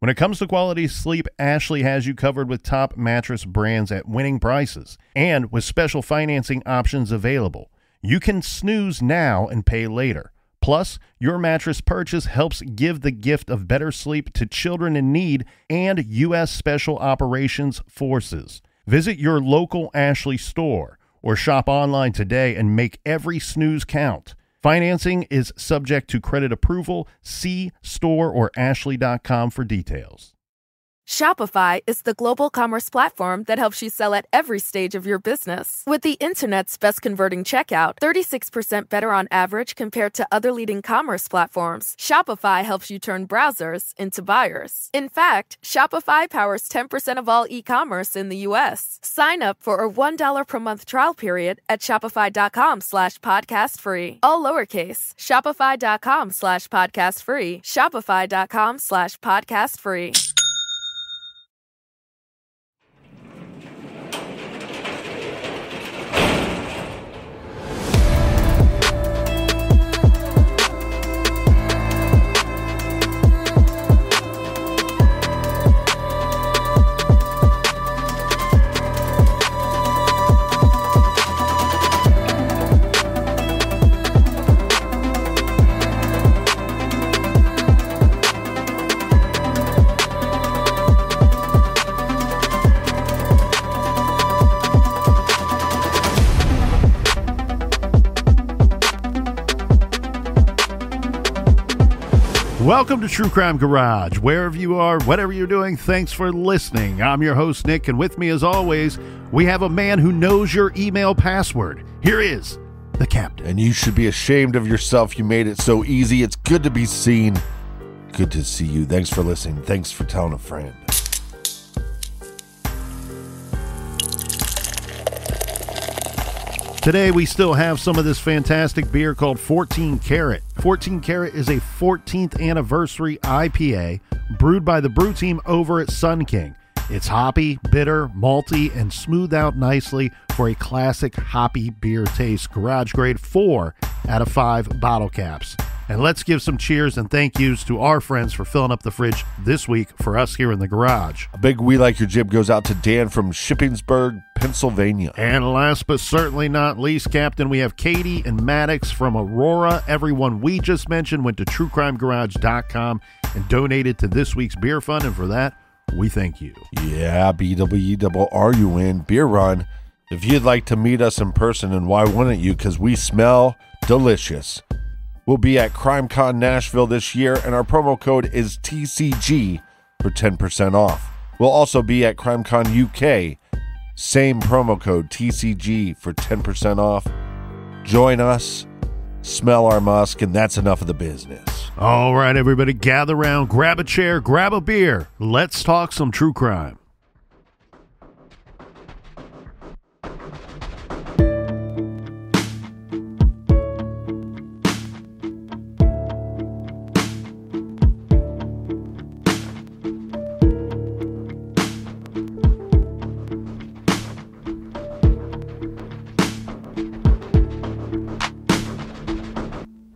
When it comes to quality sleep, Ashley has you covered with top mattress brands at winning prices and with special financing options available. You can snooze now and pay later. Plus, your mattress purchase helps give the gift of better sleep to children in need and U.S. Special Operations Forces. Visit your local Ashley store or shop online today and make every snooze count. Financing is subject to credit approval. See store or ashley.com for details. Shopify is the global commerce platform that helps you sell at every stage of your business. With the internet's best converting checkout, 36% better on average compared to other leading commerce platforms, Shopify helps you turn browsers into buyers. In fact, Shopify powers 10% of all e-commerce in the U.S. Sign up for a $1 per month trial period at shopify.com/podcast free. All lowercase, shopify.com/podcast free, shopify.com/podcast free. Welcome to True Crime Garage. Wherever you are, whatever you're doing, thanks for listening. I'm your host, Nick, and with me as always, we have a man who knows your email password. Here is the captain. And you should be ashamed of yourself. You made it so easy. It's good to be seen. Good to see you. Thanks for listening. Thanks for telling a friend. Today, we still have some of this fantastic beer called 14 Karat. 14 Karat is a 14th anniversary IPA brewed by the brew team over at Sun King. It's hoppy, bitter, malty, and smoothed out nicely for a classic hoppy beer taste. Garage grade 4 out of 5 bottle caps. And let's give some cheers and thank yous to our friends for filling up the fridge this week for us here in the garage. A big We Like Your Jib goes out to Dan from Shippensburg, Pennsylvania. And last but certainly not least, Captain, we have Katie and Maddox from Aurora. Everyone we just mentioned went to truecrimegarage.com and donated to this week's beer fund, and for that, we thank you. Yeah, BWRUN Beer Run. If you'd like to meet us in person, and why wouldn't you? Because we smell delicious. We'll be at CrimeCon Nashville this year, and our promo code is TCG for 10% off. We'll also be at CrimeCon UK. Same promo code, TCG, for 10% off. Join us, smell our musk, and that's enough of the business. All right, everybody, gather around, grab a chair, grab a beer. Let's talk some true crime.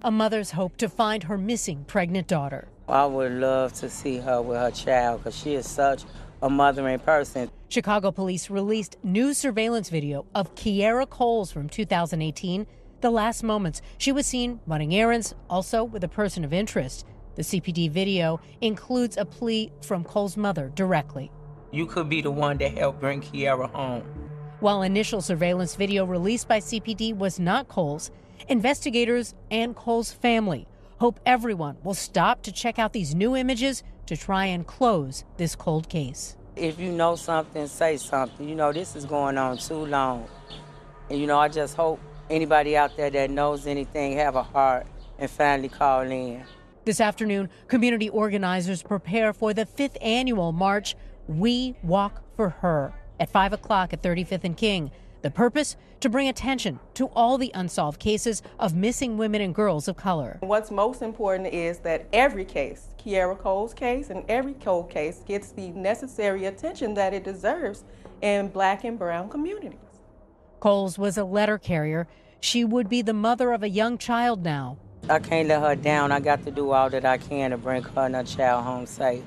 A mother's hope to find her missing pregnant daughter. I would love to see her with her child because she is such a mothering person. Chicago police released new surveillance video of Kierra Coles from 2018. The last moments she was seen running errands, also with a person of interest. The CPD video includes a plea from Coles' mother directly. You could be the one that helped bring Kierra home. While initial surveillance video released by CPD was not Coles, investigators and Coles' family hope everyone will stop to check out these new images to try and close this cold case. If you know something, say something. You know, this is going on too long. And, you know, I just hope anybody out there that knows anything have a heart and finally call in. This afternoon, community organizers prepare for the 5th annual march, We Walk for Her, at 5 o'clock at 35th and King. The purpose? To bring attention to all the unsolved cases of missing women and girls of color. What's most important is that every case, Kierra Coles' case and every cold case, gets the necessary attention that it deserves in Black and brown communities. Coles was a letter carrier. She would be the mother of a young child now. I can't let her down. I got to do all that I can to bring her and her child home safe.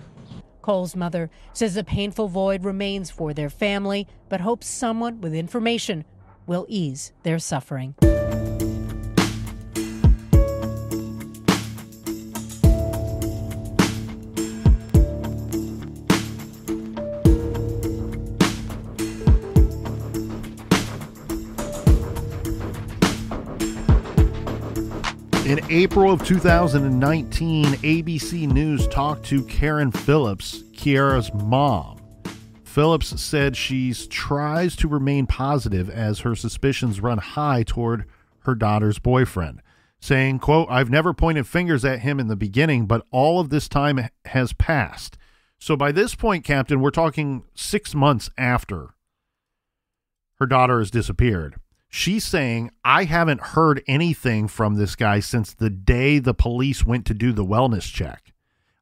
Cole's mother says a painful void remains for their family, but hopes someone with information will ease their suffering. In April of 2019, ABC News talked to Karen Phillips, Kierra's mom. Phillips said she tries to remain positive as her suspicions run high toward her daughter's boyfriend, saying, quote, "I've never pointed fingers at him in the beginning, but all of this time has passed." So by this point, Captain, we're talking 6 months after her daughter has disappeared. She's saying, I haven't heard anything from this guy since the day the police went to do the wellness check.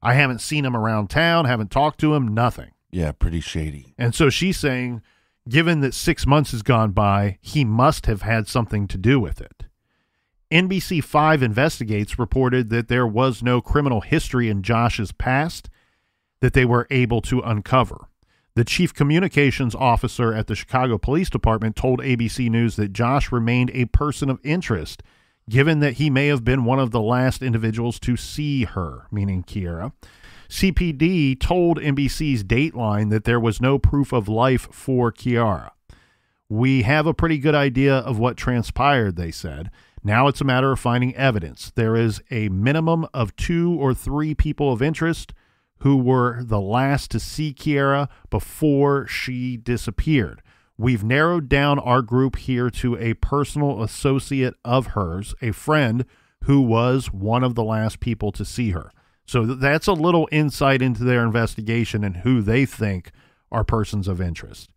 I haven't seen him around town, haven't talked to him, nothing. Yeah, pretty shady. And so she's saying, given that 6 months has gone by, he must have had something to do with it. NBC5 Investigates reported that there was no criminal history in Josh's past that they were able to uncover. The chief communications officer at the Chicago Police Department told ABC News that Josh remained a person of interest, given that he may have been one of the last individuals to see her, meaning Kierra. CPD told NBC's Dateline that there was no proof of life for Kierra. We have a pretty good idea of what transpired, they said. Now it's a matter of finding evidence. There is a minimum of 2 or 3 people of interest who were the last to see Kierra before she disappeared. We've narrowed down our group here to a personal associate of hers, a friend who was one of the last people to see her. So that's a little insight into their investigation and who they think are persons of interest.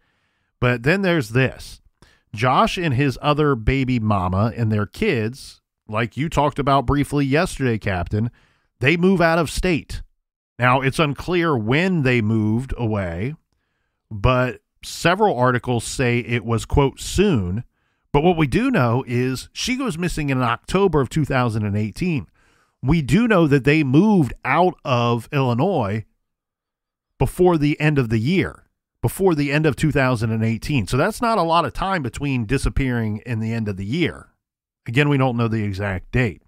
But then there's this. Josh and his other baby mama and their kids, like you talked about briefly yesterday, Captain, they move out of state. Now, it's unclear when they moved away, but several articles say it was, quote, soon. But what we do know is she goes missing in October of 2018. We do know that they moved out of Illinois before the end of the year, before the end of 2018. So that's not a lot of time between disappearing and the end of the year. Again, we don't know the exact date.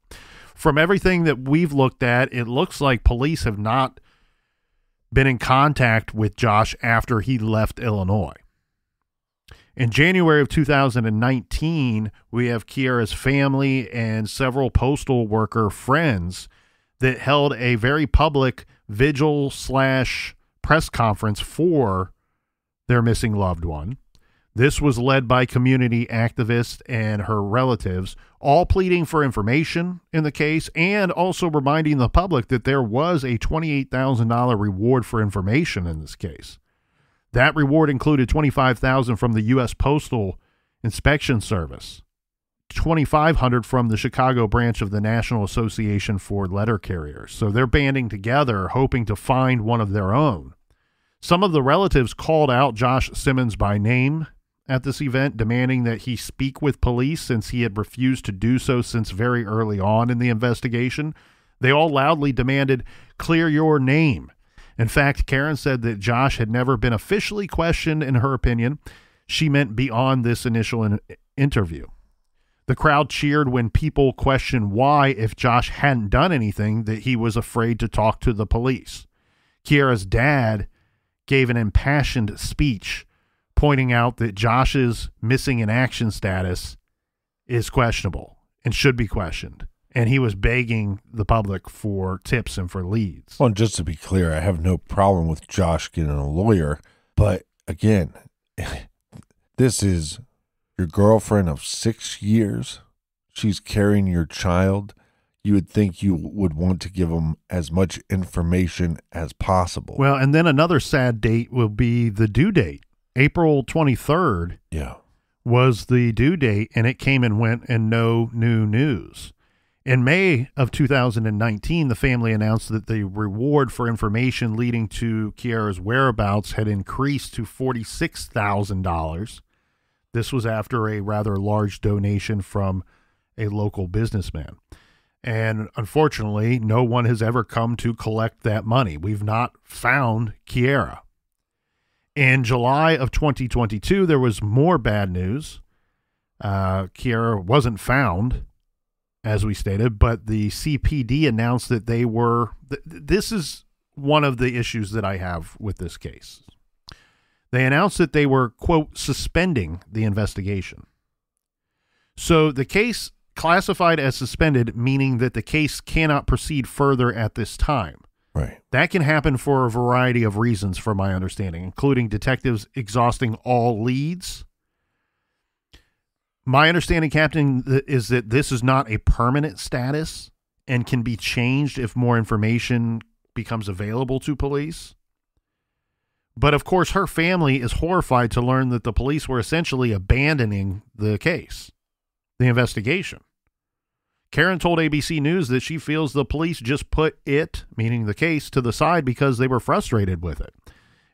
From everything that we've looked at, it looks like police have not been in contact with Josh after he left Illinois. In January of 2019, we have Kierra's family and several postal worker friends that held a very public vigil/press conference for their missing loved one. This was led by community activists and her relatives, all pleading for information in the case and also reminding the public that there was a $28,000 reward for information in this case. That reward included $25,000 from the U.S. Postal Inspection Service, $2,500 from the Chicago branch of the National Association for Letter Carriers. So they're banding together, hoping to find one of their own. Some of the relatives called out Josh Simmons by name at this event, demanding that he speak with police since he had refused to do so since very early on in the investigation. They all loudly demanded, "Clear your name." In fact, Karen said that Josh had never been officially questioned in her opinion. She meant beyond this initial interview. The crowd cheered when people questioned why, if Josh hadn't done anything, that he was afraid to talk to the police. Kierra's dad gave an impassioned speech pointing out that Josh's missing in action status is questionable and should be questioned. And he was begging the public for tips and for leads. Well, just to be clear, I have no problem with Josh getting a lawyer. But again, this is your girlfriend of 6 years. She's carrying your child. You would think you would want to give them as much information as possible. Well, and then another sad date will be the due date. April 23rd was the due date, and it came and went and no new news. In May of 2019, the family announced that the reward for information leading to Kierra's whereabouts had increased to $46,000. This was after a rather large donation from a local businessman. And unfortunately, no one has ever come to collect that money. We've not found Kierra. In July of 2022, there was more bad news. Kierra wasn't found, as we stated, but the CPD announced that they were... This is one of the issues that I have with this case. They announced that they were, quote, suspending the investigation. So the case classified as suspended, meaning that the case cannot proceed further at this time. Right. That can happen for a variety of reasons, from my understanding, including detectives exhausting all leads. My understanding, Captain, is that this is not a permanent status and can be changed if more information becomes available to police. But of course, her family is horrified to learn that the police were essentially abandoning the case, the investigation. Karen told ABC News that she feels the police just put it, meaning the case, to the side because they were frustrated with it.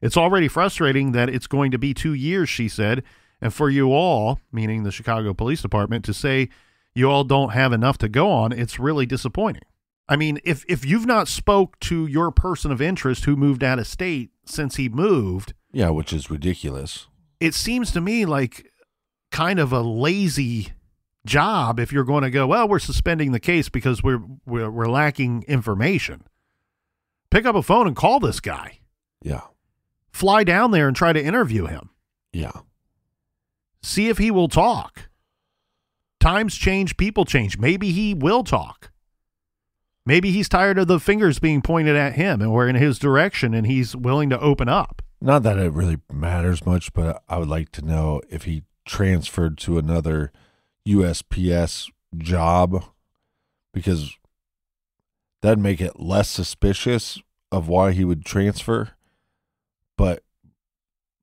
It's already frustrating that it's going to be 2 years, she said, and for you all, meaning the Chicago Police Department, to say you all don't have enough to go on, it's really disappointing. I mean, if you've not spoke to your person of interest who moved out of state since he moved... Yeah, which is ridiculous. It seems to me like kind of a lazy job if you're going to go, well, we're suspending the case because we're lacking information. Pick up a phone and call this guy. Yeah. Fly down there and try to interview him. Yeah. See if he will talk. Times change, people change. Maybe he will talk. Maybe he's tired of the fingers being pointed at him and we're in his direction and he's willing to open up. Not that it really matters much, but I would like to know if he transferred to another USPS job, because that'd make it less suspicious of why he would transfer. But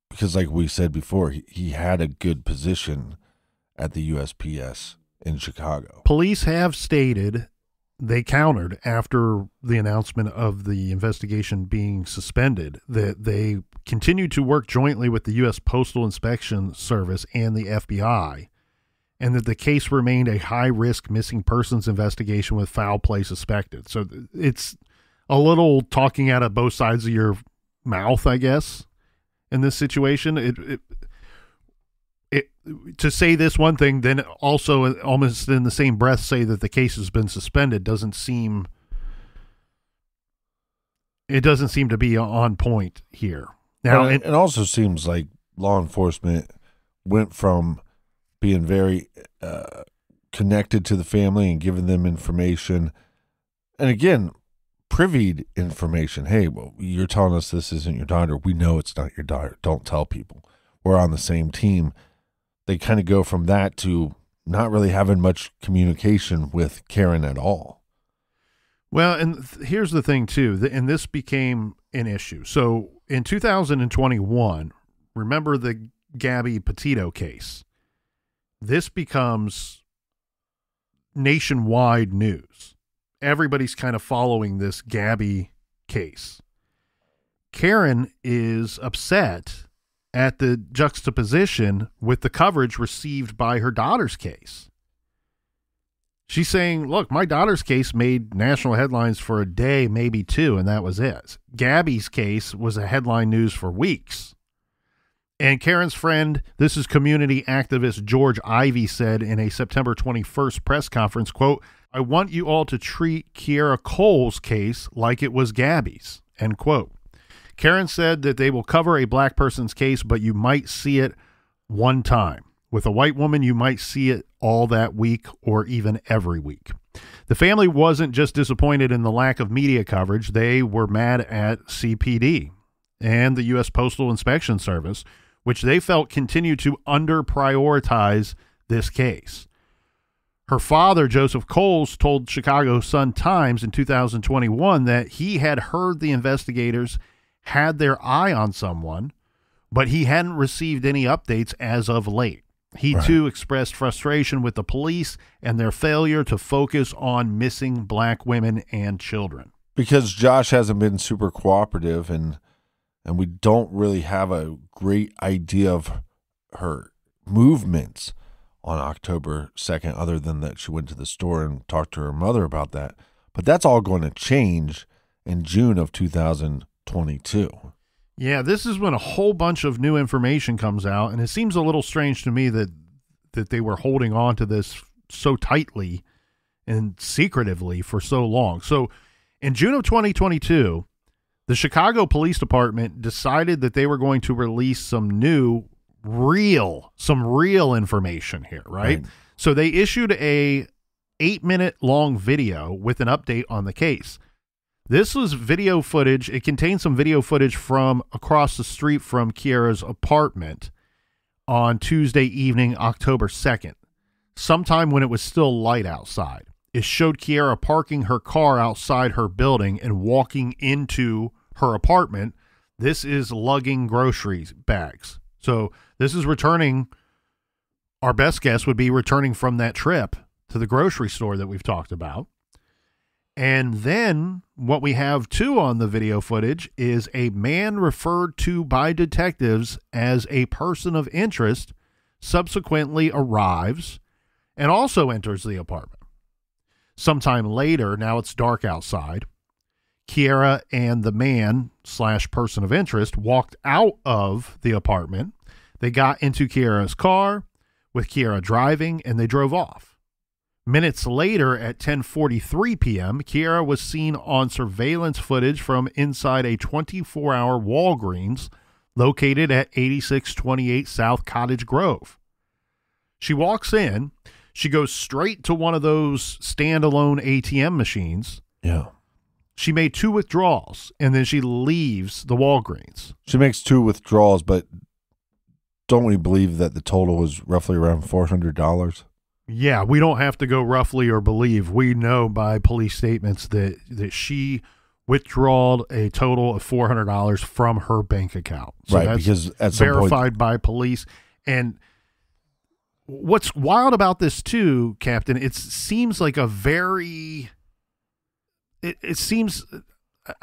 because like we said before, he had a good position at the USPS in Chicago. Police have stated they countered after the announcement of the investigation being suspended that they continued to work jointly with the U.S. Postal Inspection Service and the FBI, and that the case remained a high-risk missing persons investigation with foul play suspected. So it's a little talking out of both sides of your mouth, I guess, in this situation. It to say this one thing, then also almost in the same breath say that the case has been suspended doesn't seem to be on point here. Now, it also seems like law enforcement went from being very connected to the family and giving them information, and again, privied information. Hey, well, you're telling us this isn't your daughter. We know it's not your daughter. Don't tell people. We're on the same team. They kind of go from that to not really having much communication with Karen at all. Well, and here's the thing, too, and this became an issue. So in 2021, remember the Gabby Petito case? This becomes nationwide news. Everybody's kind of following this Gabby case. Karen is upset at the juxtaposition with the coverage received by her daughter's case. She's saying, look, my daughter's case made national headlines for a day, maybe two, and that was it. Gabby's case was a headline news for weeks. And Karen's friend, this is community activist George Ivey, said in a September 21st press conference, quote, I want you all to treat Kierra Cole's case like it was Gabby's, end quote. Karen said that they will cover a black person's case, but you might see it one time. With a white woman, you might see it all that week or even every week. The family wasn't just disappointed in the lack of media coverage. They were mad at CPD and the U.S. Postal Inspection Service, which they felt continued to under-prioritize this case. Her father, Joseph Coles, told Chicago Sun-Times in 2021 that he had heard the investigators had their eye on someone, but he hadn't received any updates as of late. He, too, expressed frustration with the police and their failure to focus on missing black women and children. Because Josh hasn't been super cooperative, and we don't really have a great idea of her movements on October 2nd, other than that she went to the store and talked to her mother about that. But that's all going to change in June of 2022. Yeah, this is when a whole bunch of new information comes out, and it seems a little strange to me that they were holding on to this so tightly and secretively for so long. So in June of 2022, the Chicago Police Department decided that they were going to release some real information here, right? So they issued a 8-minute long video with an update on the case. This was video footage. It contained some video footage from across the street from Kierra's apartment on Tuesday evening, October 2nd, sometime when it was still light outside. It showed Kierra parking her car outside her building and walking into her apartment. This is lugging groceries bags. So this is returning, our best guess would be returning from that trip to the grocery store that we've talked about. And then what we have too on the video footage is a man referred to by detectives as a person of interest subsequently arrives and also enters the apartment. Sometime later, now it's dark outside, Kierra and the man / person of interest walked out of the apartment. They got into Kierra's car with Kierra driving, and they drove off. Minutes later, at 10:43 p.m., Kierra was seen on surveillance footage from inside a 24-hour Walgreens located at 8628 South Cottage Grove. She walks in. She goes straight to one of those standalone ATM machines. Yeah. She made 2 withdrawals, and then she leaves the Walgreens. She makes 2 withdrawals, but don't we believe that the total was roughly around $400? Yeah, we don't have to go roughly or believe. We know by police statements that she withdrawed a total of $400 from her bank account. So right, that's because at some verified point, by police. And what's wild about this too, Captain, it seems like a very, it seems,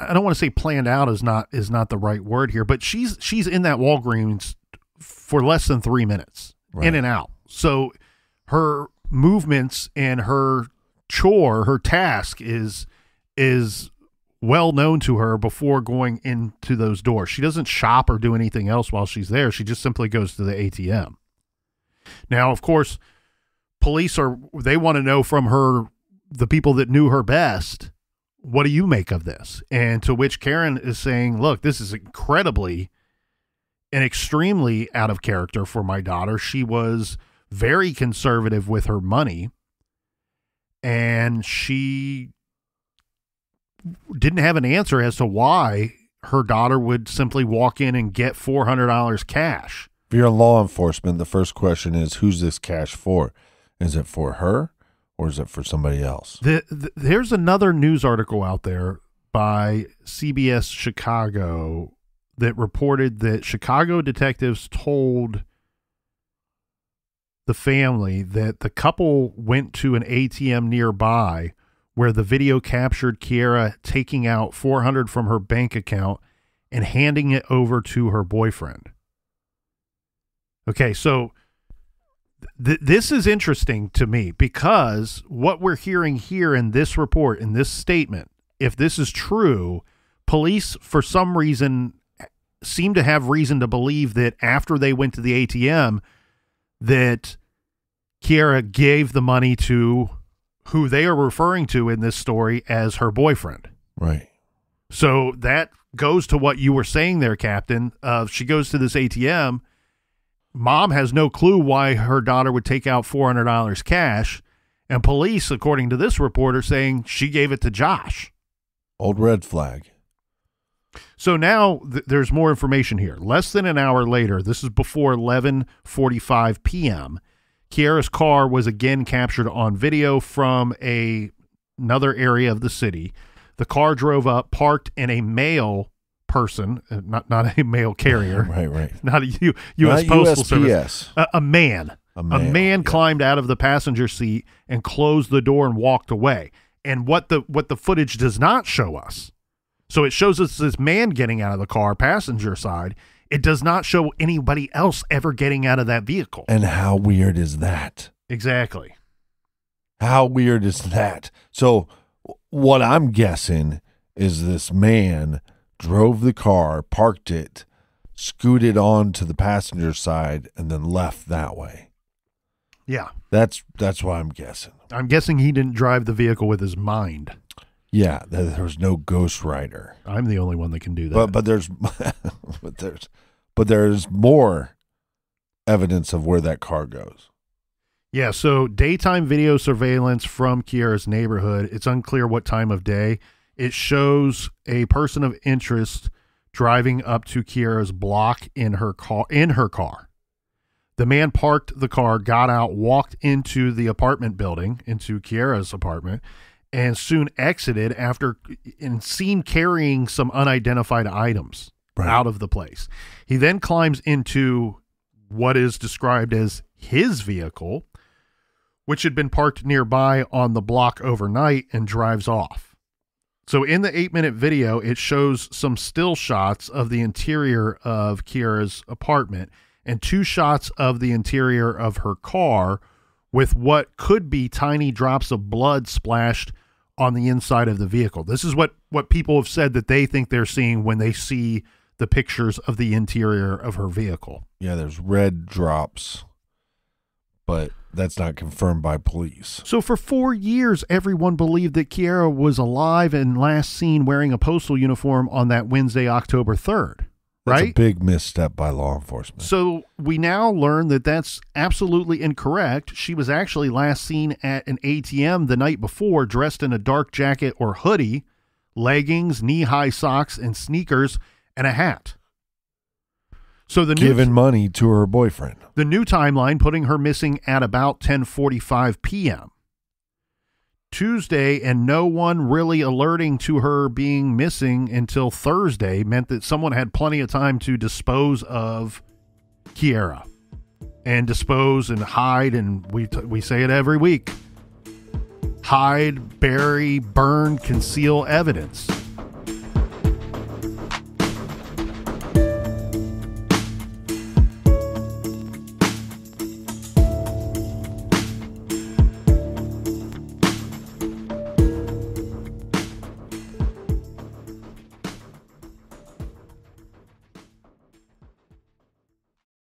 I don't want to say planned out is not the right word here, but she's in that Walgreens for less than 3 minutes, right, in and out. So her movements and her task is well known to her before going into those doors. She doesn't shop or do anything else while she's there. She just simply goes to the ATM. Now, of course, police they want to know from her, the people that knew her best, what do you make of this? And to which Karen is saying, look, this is incredibly and extremely out of character for my daughter. She was very conservative with her money, and she didn't have an answer as to why her daughter would simply walk in and get $400 cash. If you're in law enforcement, the first question is, who's this cash for? Is it for her or is it for somebody else? There's another news article out there by CBS Chicago that reported that Chicago detectives told the family that the couple went to an ATM nearby where the video captured Kierra taking out $400 from her bank account and handing it over to her boyfriend. Okay, so this is interesting to me because what we're hearing here in this report, in this statement, if this is true, police for some reason seem to have reason to believe that after they went to the ATM that Kierra gave the money to who they are referring to in this story as her boyfriend. Right. So that goes to what you were saying there, Captain. She goes to this ATM. Mom has no clue why her daughter would take out $400 cash. And police, according to this report, are saying she gave it to Josh. Old red flag. So now there's more information here. Less than an hour later, this is before 11:45 p.m., Kierra's car was again captured on video from another area of the city. The car drove up, parked in a mail person, not a mail carrier. Right. Not a U.S. Postal Service. A man. A man climbed out of the passenger seat and closed the door and walked away. And what the footage does not show us, so it shows us this man getting out of the car, passenger side. It does not show anybody else ever getting out of that vehicle. And how weird is that? Exactly. How weird is that? So what I'm guessing is this man drove the car, parked it, scooted on to the passenger side, and then left that way. Yeah. That's what I'm guessing. I'm guessing he didn't drive the vehicle with his mind. Yeah, there was no ghost rider. I'm the only one that can do that. But there's but there's more evidence of where that car goes. Yeah, so daytime video surveillance from Kierra's neighborhood. It's unclear what time of day. It shows a person of interest driving up to Kierra's block in her car. The man parked the car, got out, walked into the apartment building, into Kierra's apartment, and soon exited after seen carrying some unidentified items out of the place. He then climbs into what is described as his vehicle, which had been parked nearby on the block overnight, and drives off. So in the 8-minute video, it shows some still shots of the interior of Kierra's apartment and 2 shots of the interior of her car with what could be tiny drops of blood splashed on the inside of the vehicle. This is what people have said that they think they're seeing when they see the pictures of the interior of her vehicle. Yeah, there's red drops, but that's not confirmed by police. So for 4 years, everyone believed that Kierra was alive and last seen wearing a postal uniform on that Wednesday, October 3rd. That's right? a big misstep by law enforcement. So we now learn that that's absolutely incorrect. She was actually last seen at an ATM the night before, dressed in a dark jacket or hoodie, leggings, knee-high socks, and sneakers, and a hat. So giving money to her boyfriend. The new timeline putting her missing at about 10:45 p.m. Tuesday, and no one really alerting to her being missing until Thursday meant that someone had plenty of time to dispose of Kierra and dispose and hide. And we say it every week: hide, bury, burn, conceal evidence.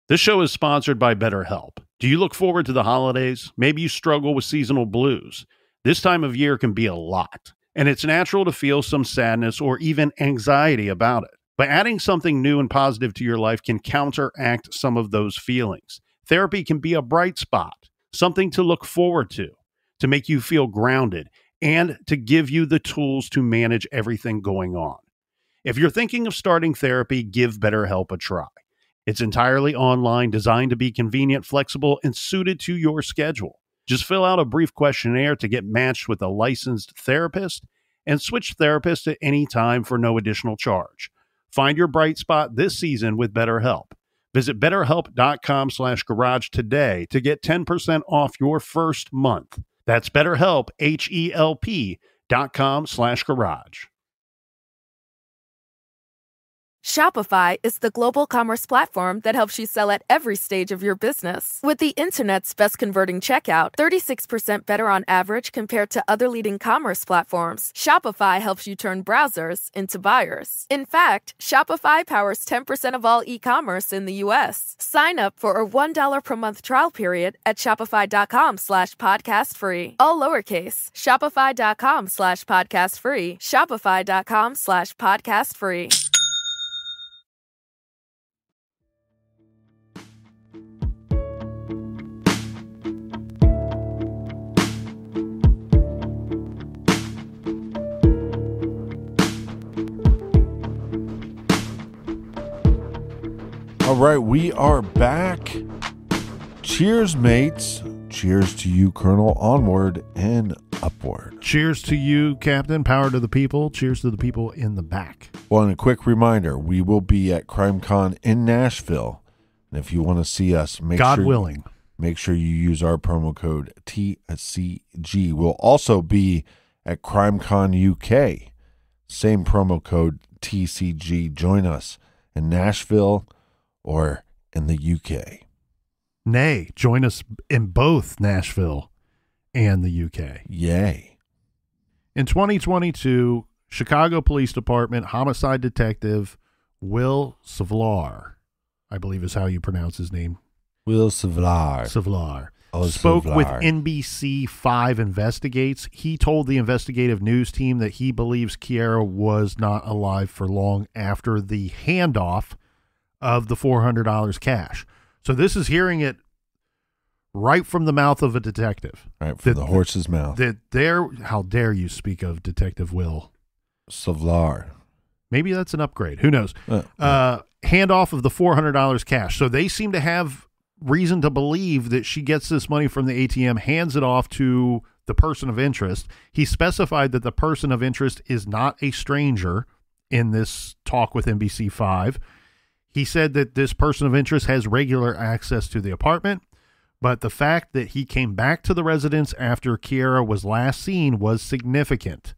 This show is sponsored by BetterHelp. Do you look forward to the holidays? Maybe you struggle with seasonal blues. This time of year can be a lot, and it's natural to feel some sadness or even anxiety about it. But adding something new and positive to your life can counteract some of those feelings. Therapy can be a bright spot, something to look forward to make you feel grounded, and to give you the tools to manage everything going on. If you're thinking of starting therapy, give BetterHelp a try. It's entirely online, designed to be convenient, flexible, and suited to your schedule. Just fill out a brief questionnaire to get matched with a licensed therapist and switch therapists at any time for no additional charge. Find your bright spot this season with BetterHelp. Visit BetterHelp.com/garage today to get 10% off your first month. That's BetterHelp, HELP.com/garage. Shopify is the global commerce platform that helps you sell at every stage of your business. With the internet's best converting checkout, 36% better on average compared to other leading commerce platforms, Shopify helps you turn browsers into buyers. In fact, Shopify powers 10% of all e-commerce in the U.S. Sign up for a $1 per month trial period at shopify.com/podcastfree. All lowercase, shopify.com/podcastfree, shopify.com/podcastfree. All right, we are back. Cheers, mates. Cheers to you, Colonel. Onward and upward. Cheers to you, Captain. Power to the people. Cheers to the people in the back. Well, and a quick reminder, we will be at CrimeCon in Nashville. And if you want to see us, make sure you use our promo code TCG. We'll also be at CrimeCon UK. Same promo code TCG. Join us in Nashville or in the UK. Nay, join us in both Nashville and the UK. Yay. In 2022, Chicago Police Department homicide detective Will Savlar, I believe is how you pronounce his name. Will Savlar. Spoke Savlar. with NBC5 Investigates. He told the investigative news team that he believes Kierra was not alive for long after the handoff of the $400 cash. So this is hearing it right from the mouth of a detective. Right from the horse's mouth. How dare you speak of Detective Will Savlar. Maybe that's an upgrade. Who knows? Handoff of the $400 cash. So they seem to have reason to believe that she gets this money from the ATM, hands it off to the person of interest. He specified that the person of interest is not a stranger in this talk with NBC5. He said that this person of interest has regular access to the apartment, but the fact that he came back to the residence after Kierra was last seen was significant.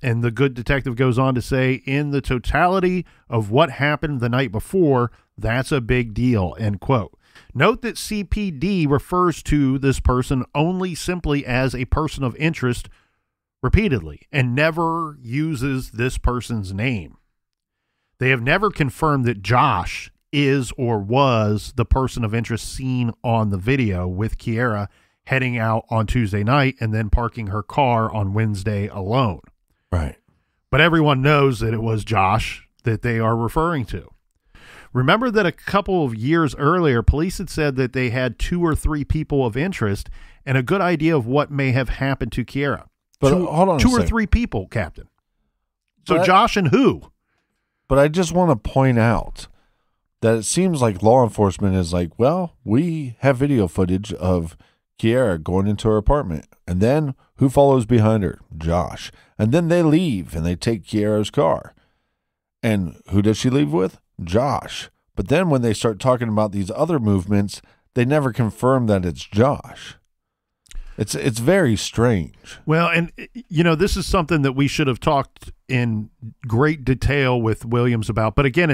And the good detective goes on to say, in the totality of what happened the night before, that's a big deal, end quote. Note that CPD refers to this person only simply as a person of interest repeatedly and never uses this person's name. They have never confirmed that Josh is or was the person of interest seen on the video with Kierra heading out on Tuesday night and then parking her car on Wednesday alone. Right. But everyone knows that it was Josh that they are referring to. Remember that a couple of years earlier, police had said that they had 2 or 3 people of interest and a good idea of what may have happened to Kierra. But hold on 2 or 3 people, Captain. So Josh and who? But I just want to point out that it seems like law enforcement is like, well, we have video footage of Kierra going into her apartment. And then who follows behind her? Josh. And then they leave and they take Kierra's car. And who does she leave with? Josh. But then when they start talking about these other movements, they never confirm that it's Josh. It's very strange. Well, and, you know, this is something that we should have talked in great detail with Williams about. But again,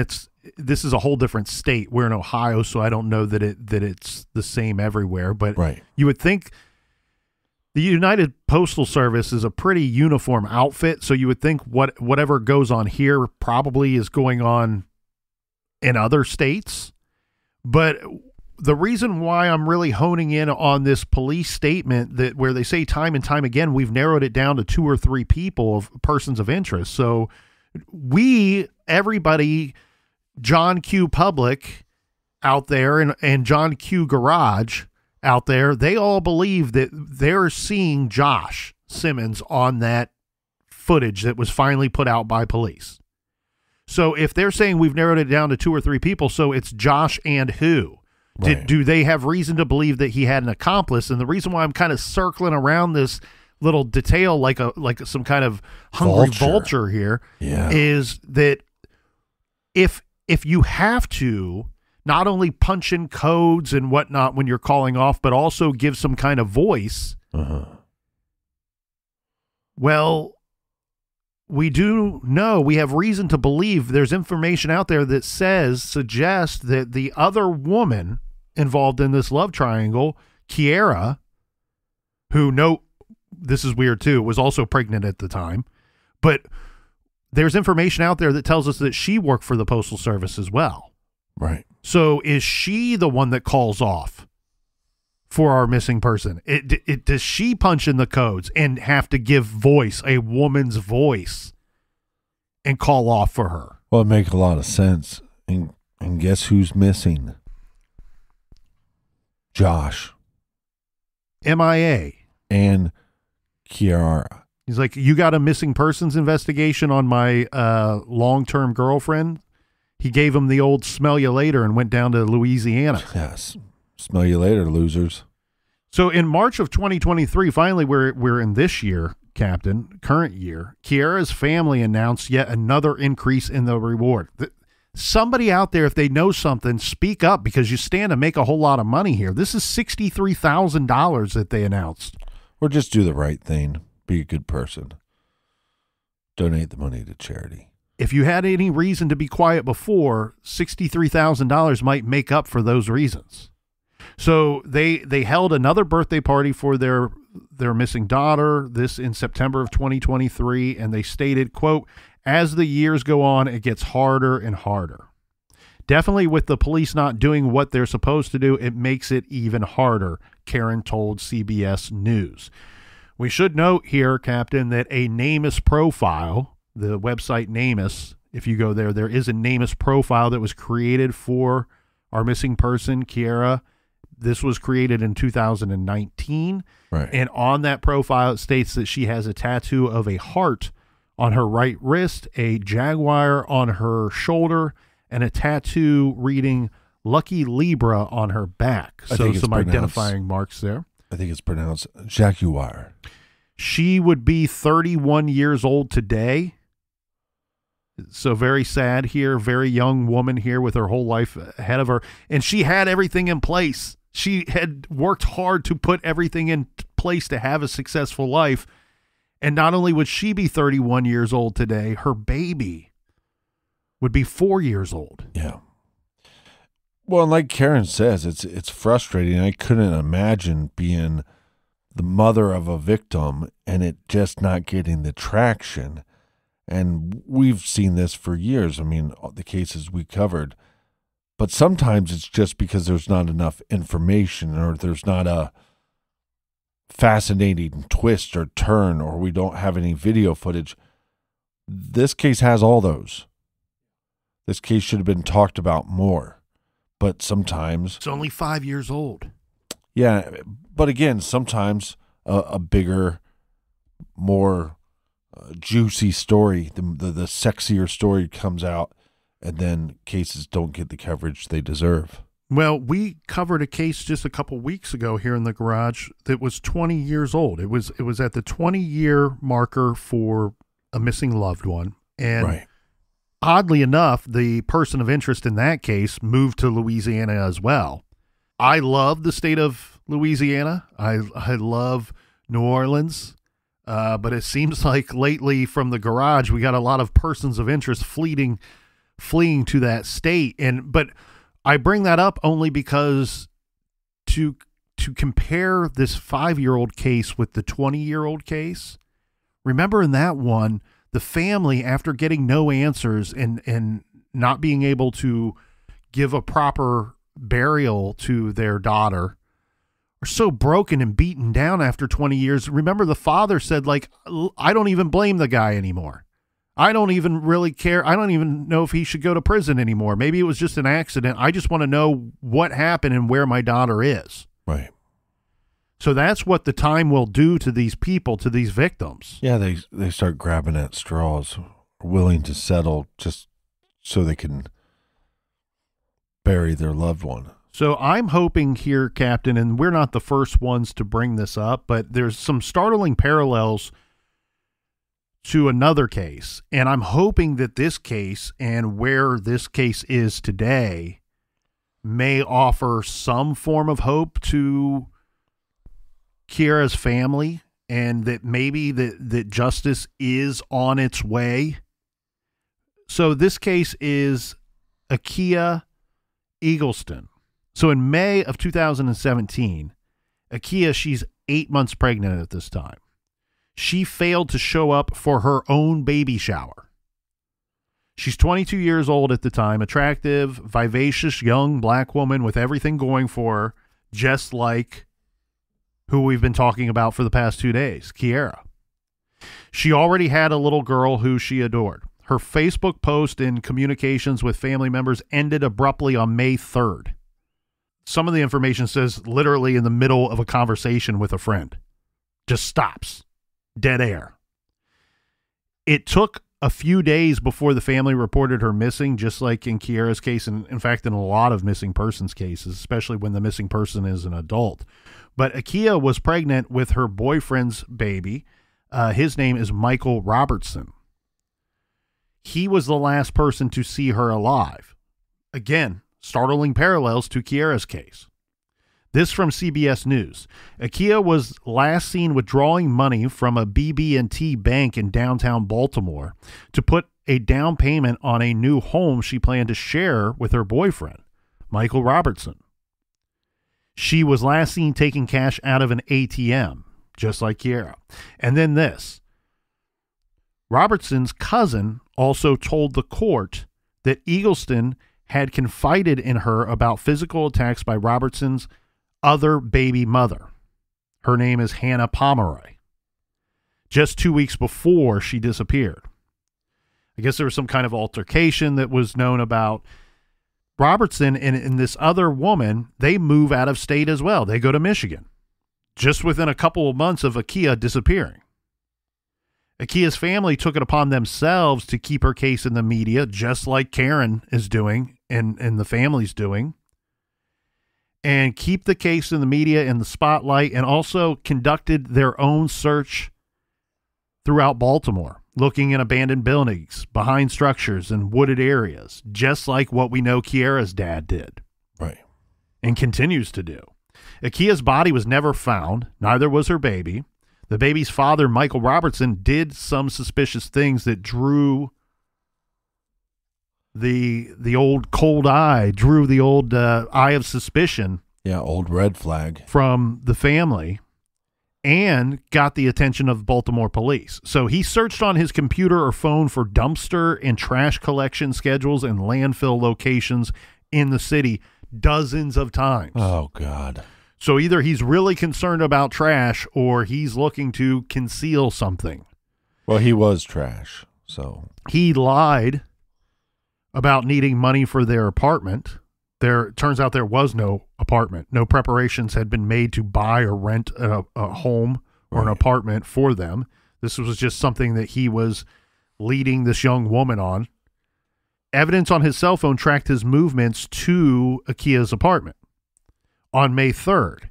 this is a whole different state. We're in Ohio, so I don't know that it's the same everywhere. But right. You would think the United Postal Service is a pretty uniform outfit, so you would think whatever goes on here probably is going on in other states. But the reason why I'm really honing in on this police statement that where they say time and time again, we've narrowed it down to 2 or 3 people of persons of interest. So everybody, John Q. Public out there and John Q. Garage out there, they all believe that they're seeing Josh Simmons on that footage that was finally put out by police. So if they're saying we've narrowed it down to 2 or 3 people, so it's Josh and who? Right. Do they have reason to believe that he had an accomplice? And the reason why I'm kind of circling around this little detail like some kind of hungry vulture here is that if you have to not only punch in codes and whatnot when you're calling off, but also give some kind of voice, well, we do know, we have reason to believe there's information out there that suggests that the other woman involved in this love triangle, Kierra, who, this is weird too, was also pregnant at the time, but there's information out there that tells us that she worked for the Postal Service as well. Right. So is she the one that calls off for our missing person? Does she punch in the codes and have to give voice, a woman's voice, and call off for her? Well, it makes a lot of sense. And guess who's missing? Josh. MIA. And Kierra. He's like, you got a missing persons investigation on my long-term girlfriend? He gave him the old smell you later and went down to Louisiana. Yes. Smell you later, losers. So in March of 2023, finally we're in this year, Captain, current year, Kierra's family announced yet another increase in the reward. Somebody out there, if they know something, speak up because you stand to make a whole lot of money here. This is $63,000 that they announced. Or just do the right thing. Be a good person. Donate the money to charity. If you had any reason to be quiet before, $63,000 might make up for those reasons. So they held another birthday party for their missing daughter, this in September of 2023, and they stated, quote, "As the years go on, it gets harder and harder. Definitely with the police not doing what they're supposed to do, it makes it even harder," Karen told CBS News. We should note here, Captain, that a NamUs profile, the website NamUs, if you go there, there is a NamUs profile that was created for our missing person, Kierra. This was created in 2019. Right. And on that profile, it states that she has a tattoo of a heart on her right wrist, a jaguar on her shoulder, and a tattoo reading Lucky Libra on her back. So some identifying marks there. I think it's pronounced jaguar. She would be 31 years old today. So very sad here, very young woman here with her whole life ahead of her. And she had everything in place. She had worked hard to put everything in place to have a successful life. And not only would she be 31 years old today, her baby would be 4 years old. Yeah. Well, and like Karen says, it's frustrating. I couldn't imagine being the mother of a victim and it just not getting the traction. And we've seen this for years. I mean, the cases we covered. But sometimes it's just because there's not enough information or there's not a fascinating twist or turn or we don't have any video footage. This case has all those. This case should have been talked about more. But sometimes... It's only 5 years old. Yeah, but again, sometimes a bigger, more juicy story, the sexier story comes out, and then cases don't get the coverage they deserve. Well, we covered a case just a couple weeks ago here in the garage that was 20 years old. It was at the 20-year marker for a missing loved one. And right. Oddly enough, the person of interest in that case moved to Louisiana as well. I love the state of Louisiana. I love New Orleans. But it seems like lately from the garage, we got a lot of persons of interest fleeing to that state. But I bring that up only because to compare this 5-year-old case with the 20-year-old case, remember in that one, the family, after getting no answers and not being able to give a proper burial to their daughter, are so broken and beaten down after 20 years. Remember, the father said, like, I don't even blame the guy anymore. I don't even really care. I don't even know if he should go to prison anymore. Maybe it was just an accident. I just want to know what happened and where my daughter is. Right. So that's what the time will do to these people, to these victims. Yeah, they start grabbing at straws, willing to settle just so they can bury their loved one. So I'm hoping here, Captain, and we're not the first ones to bring this up, but there's some startling parallels to another case. And I'm hoping that this case and where this case is today may offer some form of hope to Kierra's family, and that maybe that justice is on its way. So this case is Akia Eagleston. So in May of 2017, Akia, she's 8 months pregnant at this time. She failed to show up for her own baby shower. She's 22 years old at the time, attractive, vivacious, young black woman with everything going for her, just like who we've been talking about for the past 2 days, Kierra. She already had a little girl who she adored. Her Facebook post and communications with family members ended abruptly on May 3rd. Some of the information says literally in the middle of a conversation with a friend. Just stops. Dead air. It took a few days before the family reported her missing, just like in Kierra's case, and in fact in a lot of missing persons cases, especially when the missing person is an adult. But Akia was pregnant with her boyfriend's baby. His name is Michael Robertson. He was the last person to see her alive. Again, startling parallels to Kierra's case. This from CBS News. Akia was last seen withdrawing money from a BB&T bank in downtown Baltimore to put a down payment on a new home she planned to share with her boyfriend, Michael Robertson. She was last seen taking cash out of an ATM, just like Kierra. And then this. Robertson's cousin also told the court that Eggleston had confided in her about physical attacks by Robertson's other baby mother. Her name is Hannah Pomeroy. Just 2 weeks before she disappeared. I guess there was some kind of altercation that was known about. Robertson and this other woman, they move out of state as well. They go to Michigan, just within a couple of months of Akiah disappearing. Akiah's family took it upon themselves to keep her case in the media, just like Karen is doing and the family's doing, and keep the case in the media in the spotlight, and also conducted their own search throughout Baltimore, looking in abandoned buildings, behind structures, and wooded areas, just like what we know Kierra's dad did. Right. And continues to do. Akiah's body was never found, neither was her baby. The baby's father, Michael Robertson, did some suspicious things that drew the old cold eye, drew the old eye of suspicion. Yeah, old red flag. From the family, and got the attention of Baltimore police. So he searched on his computer or phone for dumpster and trash collection schedules and landfill locations in the city dozens of times. Oh, God. So either he's really concerned about trash or he's looking to conceal something. Well, he was trash, so. He lied about needing money for their apartment. Turns out there was no apartment. No preparations had been made to buy or rent a home or an apartment for them. This was just something that he was leading this young woman on. Evidence on his cell phone tracked his movements to Akiah's apartment on May 3rd.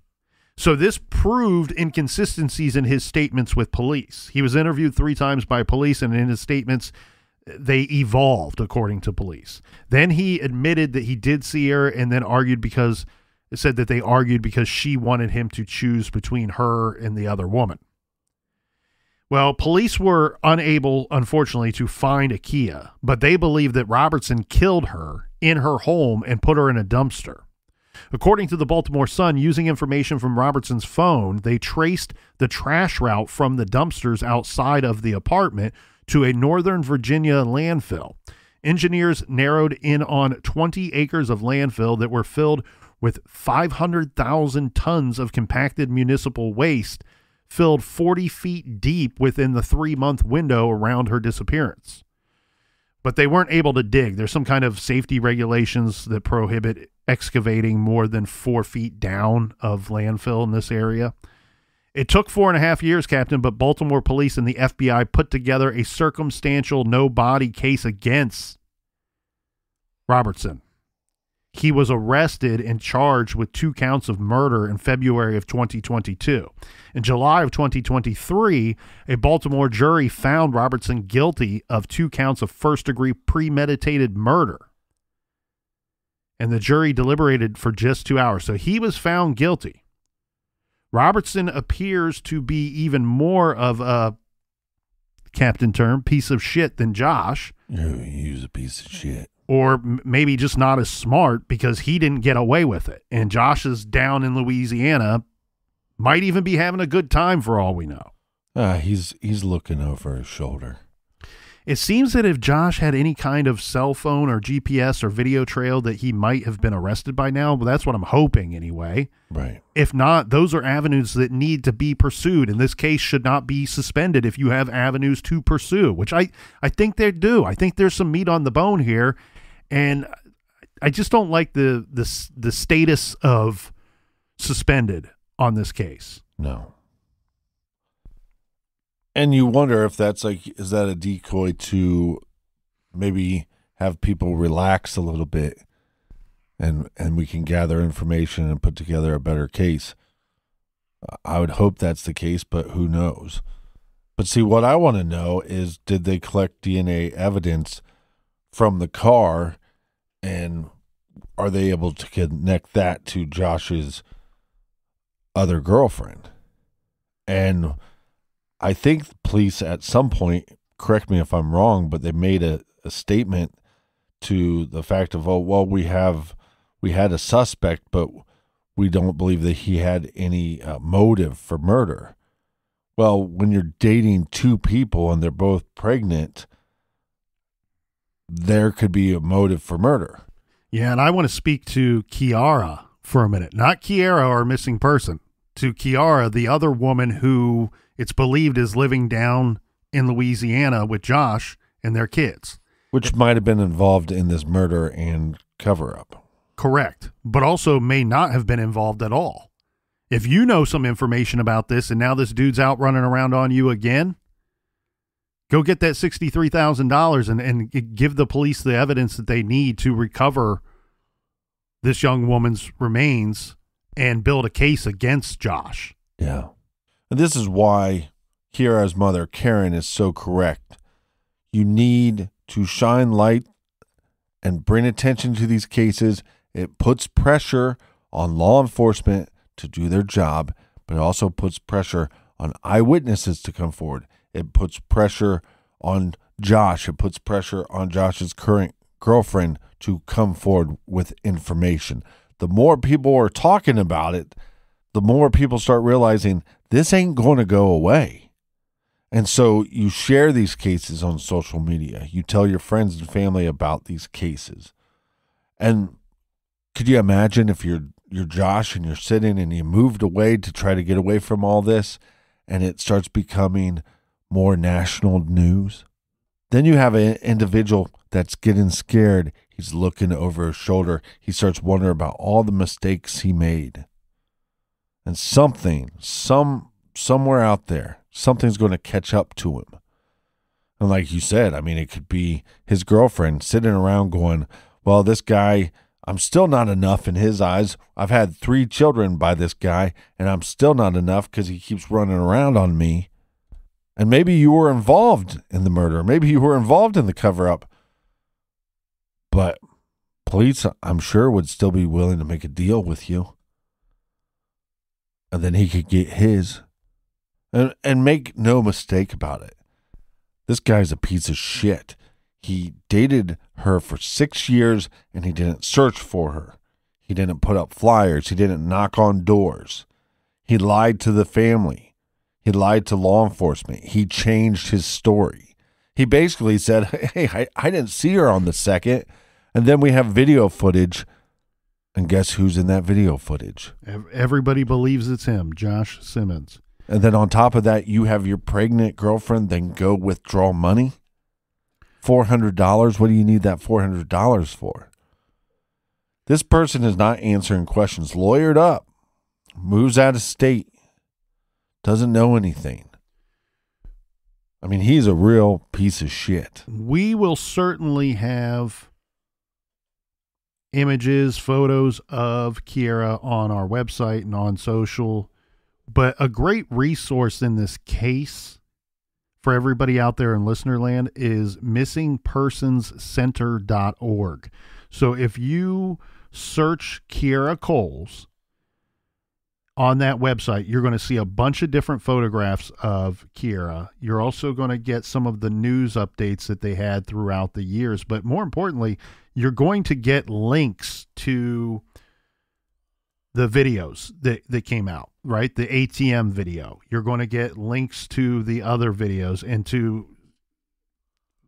So this proved inconsistencies in his statements with police. He was interviewed 3 times by police, and in his statements, they evolved, according to police. Then he admitted that he did see her, and then said that they argued because she wanted him to choose between her and the other woman. Well, police were unable, unfortunately, to find Akiah, but they believe that Robertson killed her in her home and put her in a dumpster. According to the Baltimore Sun, using information from Robertson's phone, they traced the trash route from the dumpsters outside of the apartment to a Northern Virginia landfill. Engineers narrowed in on 20 acres of landfill that were filled with 500,000 tons of compacted municipal waste, filled 40 feet deep within the 3-month window around her disappearance. But they weren't able to dig. There's some kind of safety regulations that prohibit excavating more than 4 feet down of landfill in this area. It took 4.5 years, Captain, but Baltimore police and the FBI put together a circumstantial no-body case against Robertson. He was arrested and charged with 2 counts of murder in February of 2022. In July of 2023, a Baltimore jury found Robertson guilty of 2 counts of first-degree premeditated murder. And the jury deliberated for just 2 hours. So he was found guilty. Robertson appears to be even more of a, captain term, piece of shit than Josh. He's a piece of shit. Or maybe just not as smart because he didn't get away with it. And Josh is down in Louisiana, might even be having a good time for all we know. He's looking over his shoulder. It seems that if Josh had any kind of cell phone or GPS or video trail that he might have been arrested by now, but that's what I'm hoping anyway. Right. If not, those are avenues that need to be pursued, and this case should not be suspended if you have avenues to pursue, which I think they do. I think there's some meat on the bone here, and I just don't like the status of suspended on this case. No. And you wonder if that's is that a decoy to maybe have people relax a little bit and we can gather information and put together a better case. I would hope that's the case, but who knows? But see, what I want to know is, did they collect DNA evidence from the car, and are they able to connect that to Josh's other girlfriend? And I think the police at some point, correct me if I'm wrong, but they made a statement to the fact of, oh, well, we had a suspect, but we don't believe that he had any motive for murder. Well, when you're dating two people and they're both pregnant, there could be a motive for murder. Yeah, and I want to speak to Kierra for a minute. Not Kierra, our missing person. To Kierra, the other woman who it's believed is living down in Louisiana with Josh and their kids. Which might have been involved in this murder and cover-up. Correct. But also may not have been involved at all. If you know some information about this and now this dude's out running around on you again, go get that $63,000 and give the police the evidence that they need to recover this young woman's remains and build a case against Josh. Yeah. And this is why Kierra's mother, Karen, is so correct. You need to shine light and bring attention to these cases. It puts pressure on law enforcement to do their job, but it also puts pressure on eyewitnesses to come forward. It puts pressure on Josh. It puts pressure on Josh's current girlfriend to come forward with information. The more people are talking about it, the more people start realizing this ain't going to go away. And so you share these cases on social media. You tell your friends and family about these cases. And could you imagine if you're Josh and you're sitting and you moved away to try to get away from all this and it starts becoming more national news? Then you have an individual that's getting scared. He's looking over his shoulder. He starts wondering about all the mistakes he made. And somewhere out there, something's going to catch up to him. And like you said, I mean, it could be his girlfriend sitting around going, well, this guy, I'm still not enough in his eyes. I've had 3 children by this guy, and I'm still not enough because he keeps running around on me. And maybe you were involved in the murder. Maybe you were involved in the cover-up. But police, I'm sure, would still be willing to make a deal with you. And then he could get his. And make no mistake about it. This guy's a piece of shit. He dated her for 6 years, and he didn't search for her. He didn't put up flyers. He didn't knock on doors. He lied to the family. He lied to law enforcement. He changed his story. He basically said, hey, I didn't see her on the second. And then we have video footage. And guess who's in that video footage? Everybody believes it's him, Josh Simmons. And then on top of that, you have your pregnant girlfriend then go withdraw money? $400? What do you need that $400 for? This person is not answering questions. Lawyered up. Moves out of state. Doesn't know anything. I mean, he's a real piece of shit. We will certainly have images, photos of Kierra on our website and on social. But a great resource in this case for everybody out there in listener land is missingpersonscenter.org. So if you search Kierra Coles on that website, you're going to see a bunch of different photographs of Kierra. You're also going to get some of the news updates that they had throughout the years. But more importantly, you're going to get links to the videos that came out, right? The ATM video. You're going to get links to the other videos and to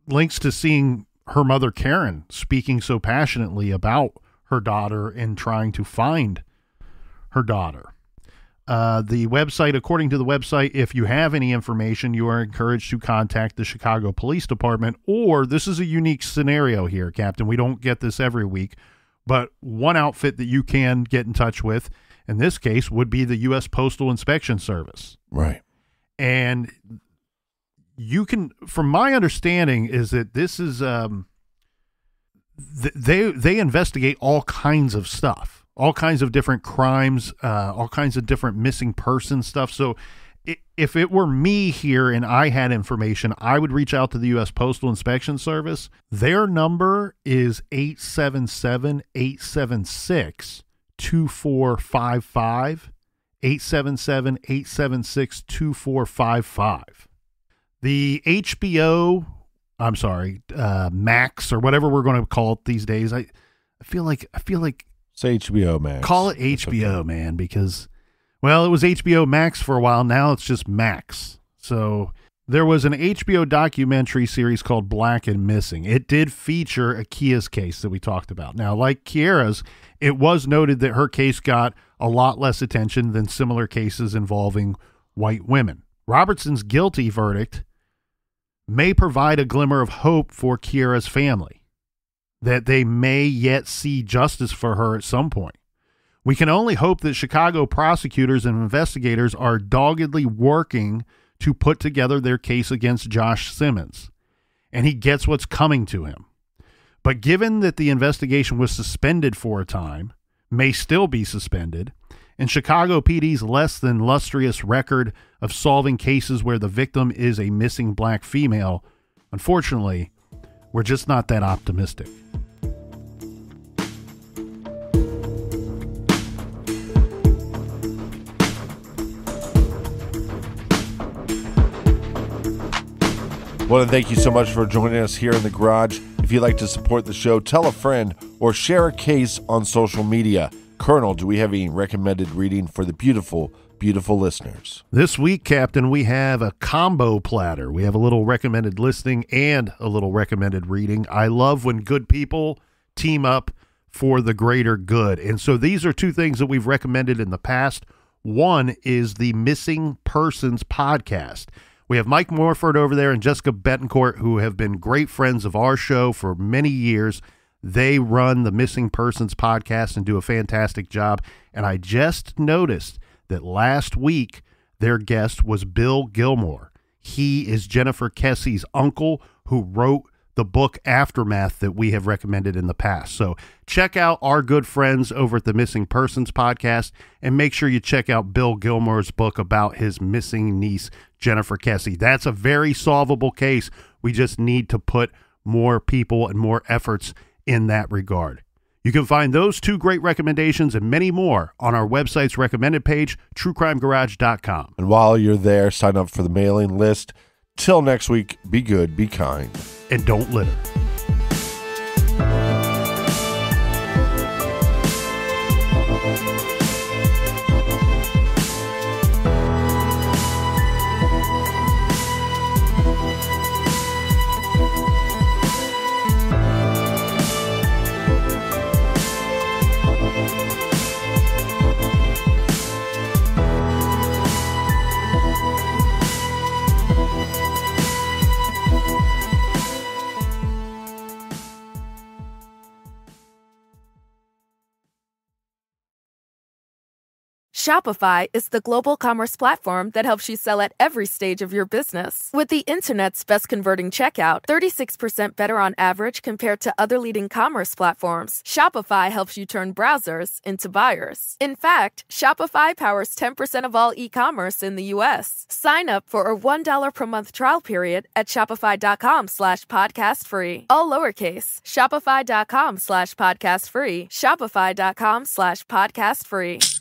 links to seeing her mother, Karen, speaking so passionately about her daughter and trying to find her daughter. The website, according to the website, if you have any information, you are encouraged to contact the Chicago Police Department, or this is a unique scenario here, Captain. We don't get this every week, but one outfit that you can get in touch with, in this case, would be the U.S. Postal Inspection Service. Right. And you can, from my understanding, is that this is, they investigate all kinds of stuff. All kinds of different crimes, all kinds of different missing person stuff. So if it were me here and I had information, I would reach out to the U.S. Postal Inspection Service. Their number is 877-876-2455, 877-876-2455. The HBO, Max or whatever we're going to call it these days, I feel like Say HBO Max. Call it That's HBO, okay. man, because, well, it was HBO Max for a while. Now it's just Max. So there was an HBO documentary series called Black and Missing. It did feature Akia's case that we talked about. Now, like Kierra's, it was noted that her case got a lot less attention than similar cases involving white women. Robertson's guilty verdict may provide a glimmer of hope for Kierra's family, that they may yet see justice for her at some point. We can only hope that Chicago prosecutors and investigators are doggedly working to put together their case against Josh Simmons, and he gets what's coming to him. But given that the investigation was suspended for a time, may still be suspended, and Chicago PD's less than lustrous record of solving cases where the victim is a missing black female, unfortunately, we're just not that optimistic. I want to thank you so much for joining us here in the garage. If you'd like to support the show, tell a friend or share a case on social media. Colonel, do we have any recommended reading for the beautiful, beautiful listeners? This week, Captain, we have a combo platter. We have a little recommended listening and a little recommended reading. I love when good people team up for the greater good. And so these are two things that we've recommended in the past. One is the Missing Persons podcast. We have Mike Morford over there and Jessica Betancourt, who have been great friends of our show for many years. They run the Missing Persons podcast and do a fantastic job. And I just noticed that last week their guest was Bill Gilmore. He is Jennifer Kessie's uncle who wrote the book Aftermath that we have recommended in the past. So check out our good friends over at the Missing Persons podcast and make sure you check out Bill Gilmore's book about his missing niece, Jennifer Kessie. That's a very solvable case. We just need to put more people and more efforts in that regard. You can find those two great recommendations and many more on our website's recommended page, truecrimegarage.com. And while you're there, sign up for the mailing list. Till next week, be good, be kind. And don't litter. Shopify is the global commerce platform that helps you sell at every stage of your business. With the internet's best converting checkout, 36% better on average compared to other leading commerce platforms, Shopify helps you turn browsers into buyers. In fact, Shopify powers 10% of all e-commerce in the U.S. Sign up for a $1 per month trial period at shopify.com/podcastfree. All lowercase, shopify.com/podcastfree, shopify.com/podcastfree.